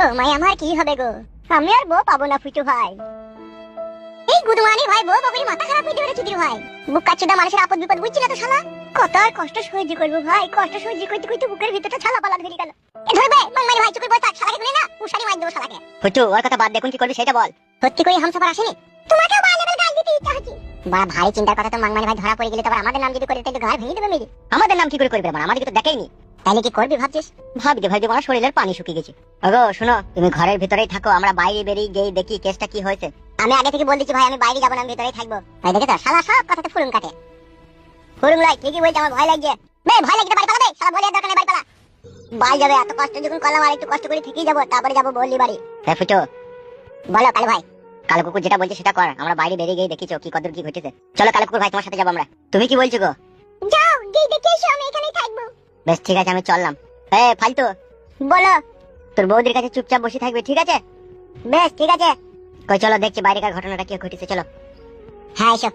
ও মাই আমার কি হবে গো, আমি আর বউ পাবো না ফুটু ভাই। এই গুদমানি ভাই বউ বাবুর মাথা খারাপ হয়ে যাবে চুদির ভাই। বুক কাচ্চুদা মানুষের আপদ বিপদ বুঝছি না তো শালা। কত আর কষ্ট সহ্য করবো ভাই, কষ্ট সহ্য করতে করতে বুকের ভিতরটা ছালা পালা ধরে গেল। এ ধরবে মাংমারি ভাই চুপে বসে শালাকে ধরে না উশানি মার দেবো শালাকে। ফুটু ওর কথা বাদ, দেখুন কি করবি সেটা বল। সত্যি করে হামসাফার আসেনি, তোমাকেও বাড়ি লেভেল গাল দিতে ইচ্ছা হচ্ছে। বা ভারী চিন্তার কথা তো মাংমারি ভাই ধরা পড়ে গেলে তো আবার আমাদের নাম যদি করে তাহলে গাল ভেঙে দেবে মেরে। আমাদের নাম কি করে করবে, আমাদেরকে তো দেখেইনি। তাহলে কি করবি ভাবছিস? ভাবতে ভাবতে আমার শরীরের পানি শুকিয়ে গেছে। ওগো শোনো, তুমি ঘরের ভিতরেই থাকো, আমরা বাইরে বেরিয়ে গিয়ে দেখি কেসটা কি হয়েছে। আমি আগে থেকে বল দিচ্ছি ভাই, আমি বাইরে যাবো না, আমি ভিতরেই থাকবো। ভাই দেখে তো শালা সব কথাতে ফুরুম কাটে। ফুরুম লাই ঠিকই বলছে, আমার ভয় লাগছে। বে ভয় লাগছে বাড়ি পালাবে, শালা বলিয়ার দরকার নেই বাড়ি পালা। বাড়ি যাবে এত কষ্ট যখন করলাম আর একটু কষ্ট করে ঠিকই যাবো, তারপরে যাবো বললি বাড়ি। হ্যাঁ ফুটু, বলো কালু ভাই। কালো কুকুর যেটা বলছে সেটা কর, আমরা বাইরে বেরিয়ে গিয়ে দেখিছো কি কদর কি ঘটেছে। চলো কালো কুকুর ভাই, তোমার সাথে যাবো আমরা। তুমি কি বলছো গো? যাও গিয়ে দেখে এসো, আমি এখানেই থাকবো। বেশ ঠিক আছে, আমি চললাম। ফালতু, বলো। তোর বৌদির কাছে চুপচাপ বসে থাকবে, ঠিক আছে? বেশ ঠিক আছে। কই চলো দেখছি বাইরেকার ঘটনাটা কি ঘটেছে, চলো। হ্যাঁ এসো।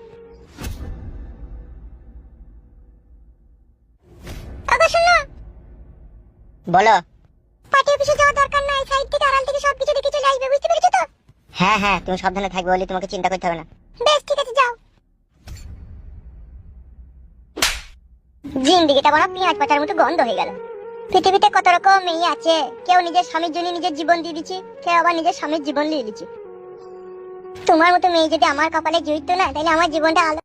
ওগো শোনো, বলো। পার্টি অফিসে যাওয়ার দরকার নাই, সাইড থেকে আড়াল থেকে সবকিছু দেখে চলে আসবে, বুঝতে পেরেছো তো? হ্যাঁ হ্যাঁ, তুমি সাবধানে থাকবে বলে তোমাকে চিন্তা করতে হবে না। বেশ ঠিক আছে যাও। জিন্দিগিটা বড় পেঁয়াজ পাতার মতো গন্ধ হয়ে গেল। পৃথিবীতে কত রকম মেয়ে আছে, কেউ নিজের স্বামীর জন্য নিজের জীবন দিয়ে দিচ্ছে, কেউ আবার নিজের স্বামীর জীবন নিয়ে দিচ্ছে। তোমার মতো মেয়ে যদি আমার কপালে জড়িত না, তাহলে আমার জীবনটা আলো